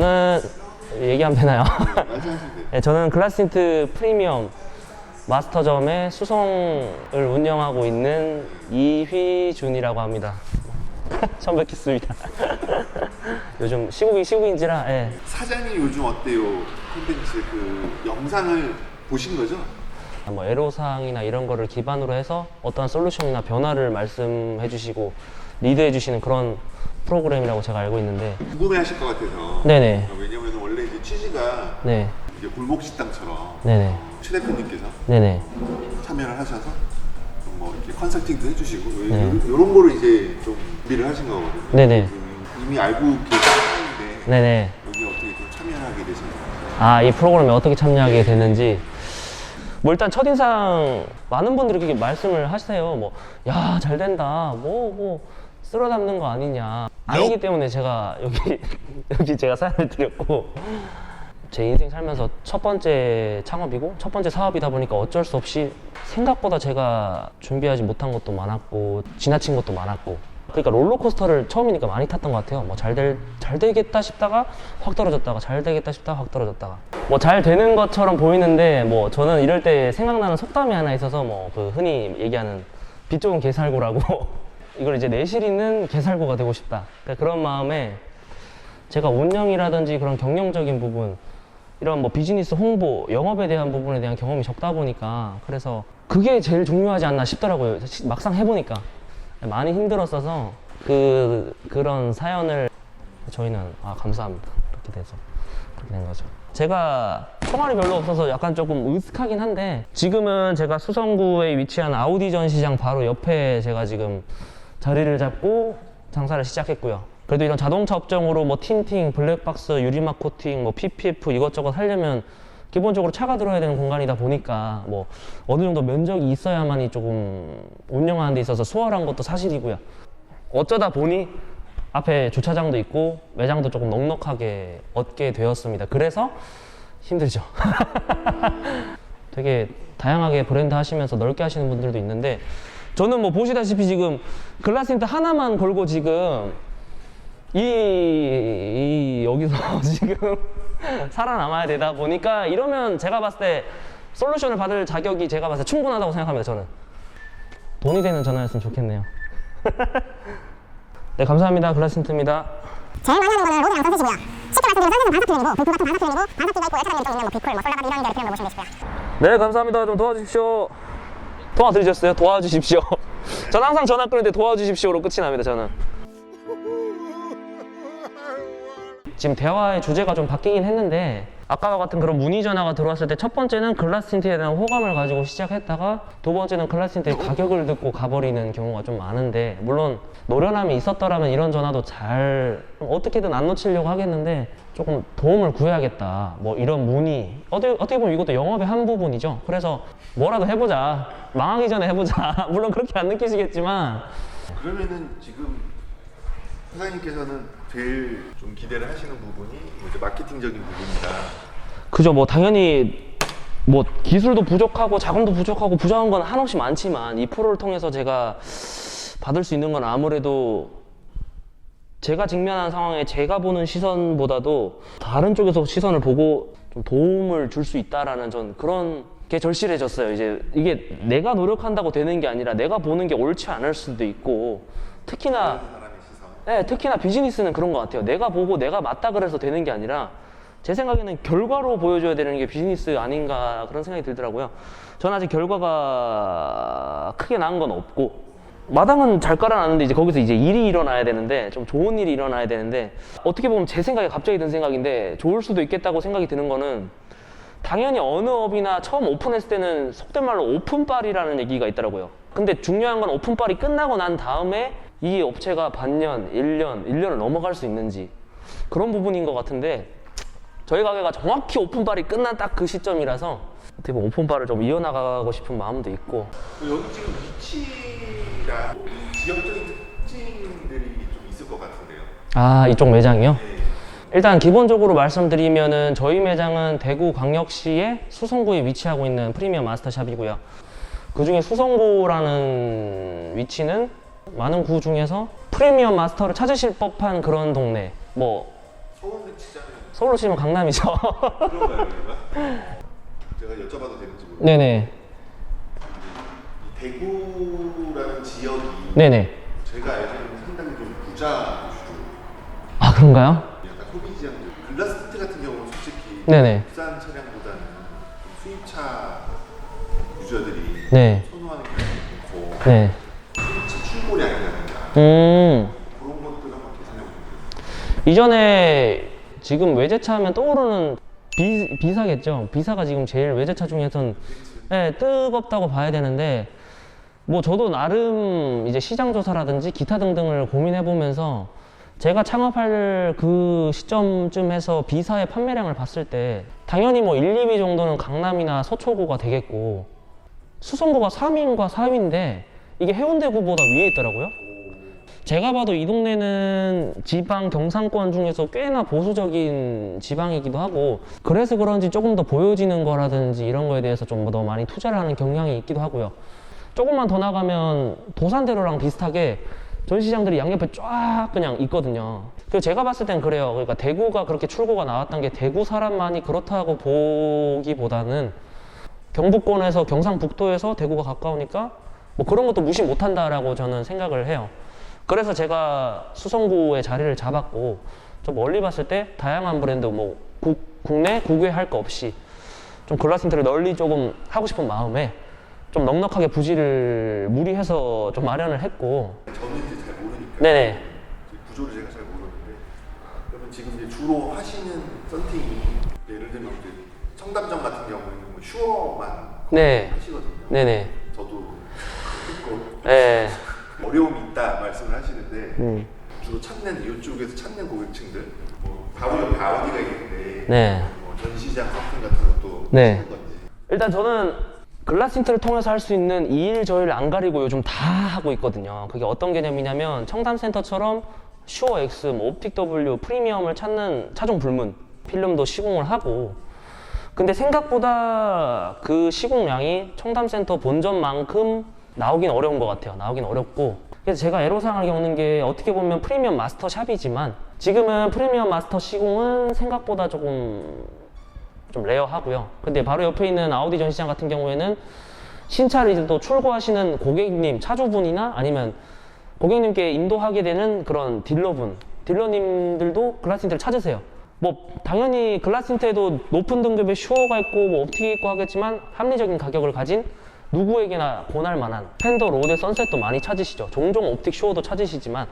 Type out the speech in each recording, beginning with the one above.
저는 얘기하면 되나요? 네, 저는 글라스틴트 프리미엄 마스터점의 수성을 운영하고 있는 이휘준이라고 합니다. 처음 뵙겠습니다. 요즘 시국인지라. 예. 사장님 요즘 어때요? 콘텐츠 그 영상을 보신 거죠? 뭐 애로사항이나 이런 거를 기반으로 해서 어떤 솔루션이나 변화를 말씀해 주시고 리드해 주시는 그런 프로그램이라고 제가 알고 있는데 궁금해하실 것 같아서. 네네. 왜냐면 원래 이제 취지가 네. 이제 골목 식당처럼 네네. 최 대표님께서 네네. 참여를 하셔서 좀 뭐 이렇게 컨설팅도 해주시고 네. 이런 거를 이제 좀 준비를 하신 거거든요. 네네. 이미 알고 계시는데 네네. 여기 어떻게 좀 참여하게 되셨나요? 아, 이 프로그램에 어떻게 참여하게 됐는지. 뭐 일단 첫인상 많은 분들이 그렇게 말씀을 하세요. 뭐, 야, 잘 된다. 뭐 쓸어 담는 거 아니냐. 아니기 때문에 제가 여기 제가 사연을 드렸고, 제 인생 살면서 첫 번째 창업이고 첫 번째 사업이다 보니까 어쩔 수 없이 생각보다 제가 준비하지 못한 것도 많았고 지나친 것도 많았고, 그러니까 롤러코스터를 처음이니까 많이 탔던 것 같아요. 뭐 잘 되겠다 싶다가 확 떨어졌다가 잘 되겠다 싶다가 확 떨어졌다가 뭐 잘 되는 것처럼 보이는데, 뭐 저는 이럴 때 생각나는 속담이 하나 있어서 뭐 그 흔히 얘기하는 빚 좋은 개살구라고 이걸 이제 내실 있는 개살구가 되고 싶다. 그러니까 그런 마음에 제가 운영이라든지 그런 경영적인 부분, 이런 뭐 비즈니스 홍보, 영업에 대한 부분에 대한 경험이 적다 보니까 그래서 그게 제일 중요하지 않나 싶더라고요. 막상 해보니까 많이 힘들었어서 그런 사연을 저희는 감사합니다. 그렇게 돼서 그렇게 된 거죠. 제가 총알이 별로 없어서 약간 조금 으슥하긴 한데, 지금은 제가 수성구에 위치한 아우디 전시장 바로 옆에 제가 지금 자리를 잡고 장사를 시작했고요. 그래도 이런 자동차 업종으로 뭐 틴팅, 블랙박스, 유리막 코팅, 뭐 PPF 이것저것 하려면 기본적으로 차가 들어야 되는 공간이다 보니까 뭐 어느 정도 면적이 있어야만이 조금 운영하는 데 있어서 수월한 것도 사실이고요. 어쩌다 보니 앞에 주차장도 있고 매장도 조금 넉넉하게 얻게 되었습니다. 그래서 힘들죠. 되게 다양하게 브랜드 하시면서 넓게 하시는 분들도 있는데, 저는 뭐 보시다시피 지금 글라스틴트 하나만 걸고 지금 여기서 지금 살아남아야 되다 보니까, 이러면 제가 봤을 때 솔루션을 받을 자격이 제가 봤을 때 충분하다고 생각합니다. 저는 돈이 되는 전화였으면 좋겠네요. 네, 감사합니다. 글라스틴트입니다. 제일 많이 하는 거는 로드 양산 쓰시고요. 쉽게 말씀드리면 산소는 반사 표현이고 불프 같은 반사 표현이고 반사기가 있고 에터널이 좀 있는 뭐 비콜, 뭐 솔라가드 이런 데 표현으로 보시면 되시고요. 네, 감사합니다. 좀 도와주십시오. 통화 들으셨어요? 도와주십시오. 전 항상 전화 끊을 때 도와주십시오로 끝이 납니다. 저는 지금 대화의 주제가 좀 바뀌긴 했는데, 아까와 같은 그런 문의 전화가 들어왔을 때 첫 번째는 글라스틴트에 대한 호감을 가지고 시작했다가 두 번째는 글라스틴트의 가격을 듣고 가버리는 경우가 좀 많은데, 물론 노련함이 있었더라면 이런 전화도 잘 어떻게든 안 놓치려고 하겠는데 조금 도움을 구해야겠다, 뭐 이런 문의, 어떻게 보면 이것도 영업의 한 부분이죠. 그래서 뭐라도 해보자, 망하기 전에 해보자. 물론 그렇게 안 느끼시겠지만. 그러면은 지금 사장님께서는 제일 좀 기대를 하시는 부분이 이제 마케팅적인 부분이다. 그죠. 뭐 당연히 뭐 기술도 부족하고 자금도 부족하고 부족한 건 한없이 많지만, 이 프로를 통해서 제가 받을 수 있는 건 아무래도 제가 직면한 상황에 제가 보는 시선보다도 다른 쪽에서 시선을 보고 좀 도움을 줄 수 있다라는 전 그런 게 절실해졌어요. 이제 이게 내가 노력한다고 되는 게 아니라 내가 보는 게 옳지 않을 수도 있고, 특히나 비즈니스는 그런 것 같아요. 내가 보고 내가 맞다 그래서 되는 게 아니라 제 생각에는 결과로 보여줘야 되는 게 비즈니스 아닌가, 그런 생각이 들더라고요. 저는 아직 결과가 크게 나은 건 없고, 마당은 잘 깔아놨는데 이제 거기서 이제 일이 일어나야 되는데, 좀 좋은 일이 일어나야 되는데, 어떻게 보면 제 생각에 갑자기 든 생각인데 좋을 수도 있겠다고 생각이 드는 거는, 당연히 어느 업이나 처음 오픈했을 때는 속된 말로 오픈빨이라는 얘기가 있더라고요. 근데 중요한 건 오픈빨이 끝나고 난 다음에 이 업체가 반년, 1년을 넘어갈 수 있는지, 그런 부분인 것 같은데, 저희 가게가 정확히 오픈빨이 끝난 딱 그 시점이라서 어떻게 보면 오픈빨을 좀 이어나가고 싶은 마음도 있고. 여기 지금 위치가 지역적인 특징들이 좀 있을 것 같은데요. 이쪽 매장이요? 네. 일단 기본적으로 말씀드리면은 저희 매장은 대구광역시의 수성구에 위치하고 있는 프리미엄 마스터샵이고요. 그 중에 수성구라는 위치는 많은 구 중에서 프리미엄 마스터를 찾으실 법한 그런 동네, 뭐 서울로 치면 강남이죠. 그런가요, 여기가? 제가 여쭤봐도 되는지 모르겠는데 네네. 이 대구라는 지역이 네네. 제가 알기로는 상당히 좀 부자 도시로 아, 그런가요? 약간 소비 지향적 글라스트 같은 경우는 솔직히 네네. 국산 차량보다는 수입차 유저들이 네. 선호하는 경향이 많고 네. 수입차 출고량이라든가 그런 것들 한번 계산해 보면 이전에 지금 외제차 하면 떠오르는 비사겠죠. 비사가 지금 제일 외제차 중에선 네, 뜨겁다고 봐야 되는데, 뭐 저도 나름 이제 시장 조사라든지 기타 등등을 고민해 보면서 제가 창업할 그 시점쯤에서 B사의 판매량을 봤을 때 당연히 뭐 1, 2위 정도는 강남이나 서초구가 되겠고 수성구가 3위인가 4위인데 이게 해운대구보다 위에 있더라고요. 제가 봐도 이 동네는 지방 경상권 중에서 꽤나 보수적인 지방이기도 하고 그래서 그런지 조금 더 보여지는 거라든지 이런 거에 대해서 좀 더 많이 투자를 하는 경향이 있기도 하고요. 조금만 더 나가면 도산대로랑 비슷하게 전시장들이 양옆에 쫙 그냥 있거든요. 그래서 제가 봤을 땐 그래요. 그러니까 대구가 그렇게 출고가 나왔던 게 대구 사람만이 그렇다고 보기보다는 경북권에서 경상북도에서 대구가 가까우니까 뭐 그런 것도 무시 못한다라고 저는 생각을 해요. 그래서 제가 수성구에 자리를 잡았고 좀 멀리 봤을 때 다양한 브랜드 뭐 국내 국외 할 거 없이 좀 글라스인테를 널리 조금 하고 싶은 마음에 좀 넉넉하게 부지를 무리해서 좀 마련을 했고. 저는 이제 잘 모르니까 네네. 구조를 제가 잘 모르는데 그러면 지금 이제 주로 하시는 썬팅이 예를 들면 이제 청담점 같은 경우는 뭐 슈어만 네. 하시거든요. 네네. 저도 듣고 네. 어려움이 있다 말씀을 하시는데 주로 찾는 이쪽에서 찾는 고객층들 뭐 바로 옆에 아우디가 있는데 네. 뭐 전시장 서팅 같은 것도 네. 하시는 건지. 일단 저는 글라스인트를 통해서 할 수 있는 이 일 저 일 안 가리고 요즘 다 하고 있거든요. 그게 어떤 개념이냐면 청담센터처럼 슈어X, 뭐 옵틱 W, 프리미엄을 찾는 차종 불문 필름도 시공을 하고 근데 생각보다 그 시공량이 청담센터 본점만큼 나오긴 어려운 것 같아요. 나오긴 어렵고 그래서 제가 애로사항을 겪는 게 어떻게 보면 프리미엄 마스터 샵이지만 지금은 프리미엄 마스터 시공은 생각보다 조금 좀 레어하고요. 근데 바로 옆에 있는 아우디 전시장 같은 경우에는 신차를 이제 또 출고하시는 고객님, 차주분이나 아니면 고객님께 인도하게 되는 그런 딜러님들도 글라스인테를 찾으세요. 뭐 당연히 글라스인테에도 높은 등급의 슈어가 있고 뭐 옵틱이 있고 하겠지만 합리적인 가격을 가진 누구에게나 권할 만한 펜더, 로데, 선셋도 많이 찾으시죠. 종종 옵틱 슈어도 찾으시지만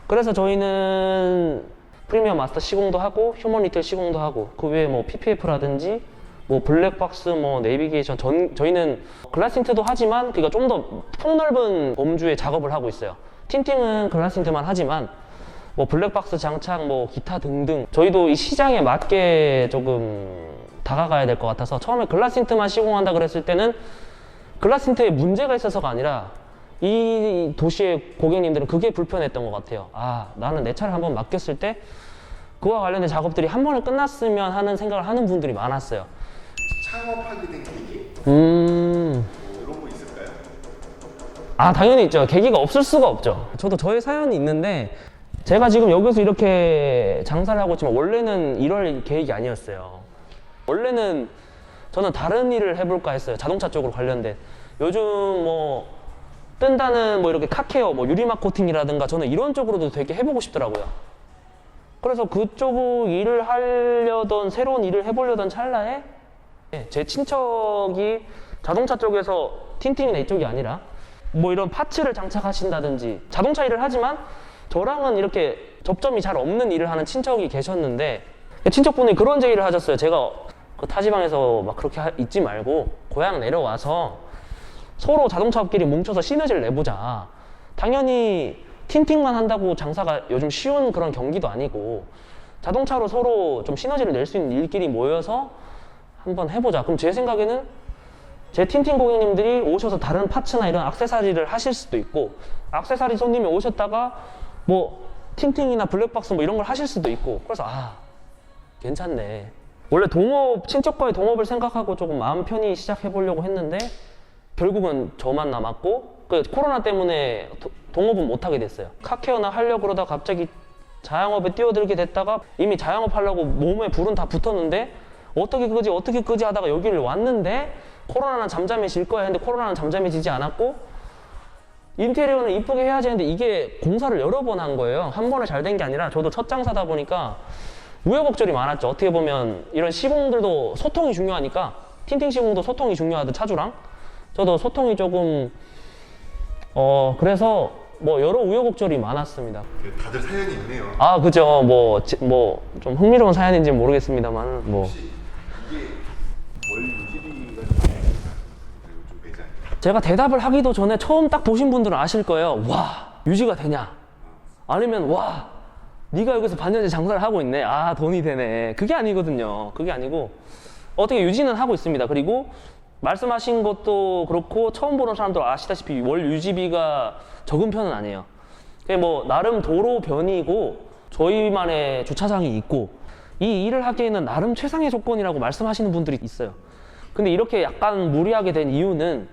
그래서 저희는 프리미엄 마스터 시공도 하고 휴먼 리텔 시공도 하고 그 외에 뭐 PPF라든지 뭐 블랙박스 뭐 내비게이션 저희는 글라스인트도 하지만 그러니까 좀 더 폭넓은 범주의 작업을 하고 있어요. 틴팅은 글라스인트만 하지만 뭐 블랙박스 장착 뭐 기타 등등 저희도 이 시장에 맞게 조금 다가가야 될 것 같아서 처음에 글라스인트만 시공한다 그랬을 때는 글라스인트에 문제가 있어서가 아니라 이 도시의 고객님들은 그게 불편했던 것 같아요. 아, 나는 내 차를 한번 맡겼을 때 그와 관련된 작업들이 한 번에 끝났으면 하는 생각을 하는 분들이 많았어요. 창업하게 된 계기? 뭐 이런 거 있을까요? 아, 당연히 있죠. 계기가 없을 수가 없죠. 저도 저의 사연이 있는데 제가 지금 여기서 이렇게 장사를 하고 있지만 원래는 이럴 계획이 아니었어요. 원래는 저는 다른 일을 해볼까 했어요. 자동차 쪽으로 관련된. 요즘 뭐 뜬다는 뭐 이렇게 카케어, 뭐 유리막 코팅이라든가 저는 이런 쪽으로도 되게 해보고 싶더라고요. 그래서 그쪽 일을 하려던 새로운 일을 해보려던 찰나에 제 친척이 자동차 쪽에서 틴팅이나 이쪽이 아니라 뭐 이런 파츠를 장착하신다든지 자동차 일을 하지만 저랑은 이렇게 접점이 잘 없는 일을 하는 친척이 계셨는데 친척분이 그런 제의를 하셨어요. 제가 그 타지방에서 막 그렇게 있지 말고 고향 내려와서 서로 자동차 업끼리 뭉쳐서 시너지를 내보자. 당연히 틴팅만 한다고 장사가 요즘 쉬운 그런 경기도 아니고 자동차로 서로 좀 시너지를 낼 수 있는 일끼리 모여서 한번 해보자. 그럼 제 생각에는 제 틴팅 고객님들이 오셔서 다른 파츠나 이런 액세서리를 하실 수도 있고 액세서리 손님이 오셨다가 뭐 틴팅이나 블랙박스 뭐 이런 걸 하실 수도 있고 그래서 아 괜찮네. 원래 동업, 친척과의 동업을 생각하고 조금 마음 편히 시작해 보려고 했는데 결국은 저만 남았고 그 코로나 때문에 동업은 못 하게 됐어요. 카케어나 하려고 그러다 갑자기 자영업에 뛰어들게 됐다가 이미 자영업 하려고 몸에 불은 다 붙었는데 어떻게 끄지 하다가 여기를 왔는데 코로나는 잠잠히 질 거야 했는데 코로나는 잠잠히 지지 않았고 인테리어는 이쁘게 해야지 했는데 이게 공사를 여러 번 한 거예요. 한 번에 잘 된 게 아니라 저도 첫 장사다 보니까 우여곡절이 많았죠. 어떻게 보면 이런 시공들도 소통이 중요하니까 틴팅 시공도 소통이 중요하듯 차주랑 저도 소통이 조금 그래서 뭐 여러 우여곡절이 많았습니다. 다들 사연이 있네요. 아 그죠. 뭐 좀 흥미로운 사연인지 는 모르겠습니다만 뭐 혹시 이게 월 유지비가 좀 되지 않나요? 제가 대답을 하기도 전에 처음 딱 보신 분들은 아실 거예요. 와 유지가 되냐? 아니면 와 네가 여기서 반년째 장사를 하고 있네. 아 돈이 되네. 그게 아니거든요. 그게 아니고 어떻게 유지는 하고 있습니다. 그리고 말씀하신 것도 그렇고 처음 보는 사람들 아시다시피 월 유지비가 적은 편은 아니에요. 그게 뭐 나름 도로 변이고 저희만의 주차장이 있고 이 일을 하기에는 나름 최상의 조건이라고 말씀하시는 분들이 있어요. 근데 이렇게 약간 무리하게 된 이유는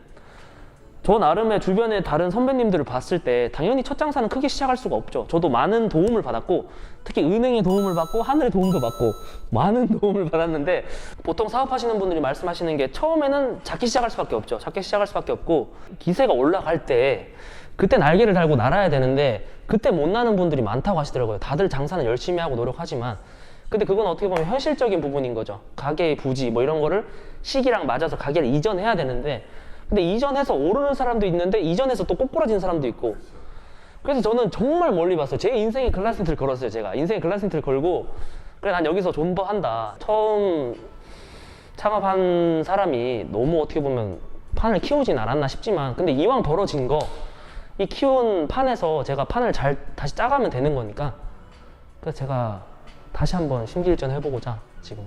저 나름의 주변의 다른 선배님들을 봤을 때 당연히 첫 장사는 크게 시작할 수가 없죠. 저도 많은 도움을 받았고 특히 은행의 도움을 받고 하늘의 도움도 받고 많은 도움을 받았는데 보통 사업하시는 분들이 말씀하시는 게 처음에는 작게 시작할 수밖에 없죠. 작게 시작할 수밖에 없고 기세가 올라갈 때 그때 날개를 달고 날아야 되는데 그때 못 나는 분들이 많다고 하시더라고요. 다들 장사는 열심히 하고 노력하지만 근데 그건 어떻게 보면 현실적인 부분인 거죠. 가게의 부지 뭐 이런 거를 시기랑 맞아서 가게를 이전해야 되는데 근데 이전해서 오르는 사람도 있는데 이전해서 또 꼬꾸라진 사람도 있고 그래서 저는 정말 멀리 봤어요. 제 인생의 글라스니트를 걸었어요. 제가 인생의 글라스니트를 걸고 그래 난 여기서 존버한다. 처음 창업한 사람이 너무 어떻게 보면 판을 키우진 않았나 싶지만 근데 이왕 벌어진 거 이 키운 판에서 제가 판을 잘 다시 짜가면 되는 거니까 그래서 제가 다시 한번 심기일전 해보고자 지금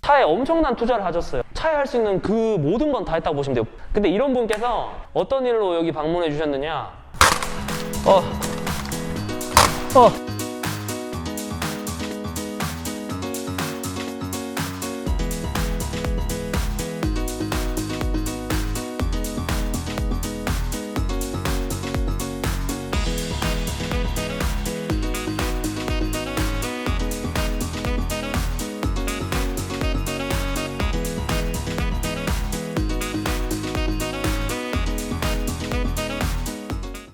차에 엄청난 투자를 하셨어요. 차에 할 수 있는 그 모든 건 다 했다고 보시면 돼요. 근데 이런 분께서 어떤 일로 여기 방문해 주셨느냐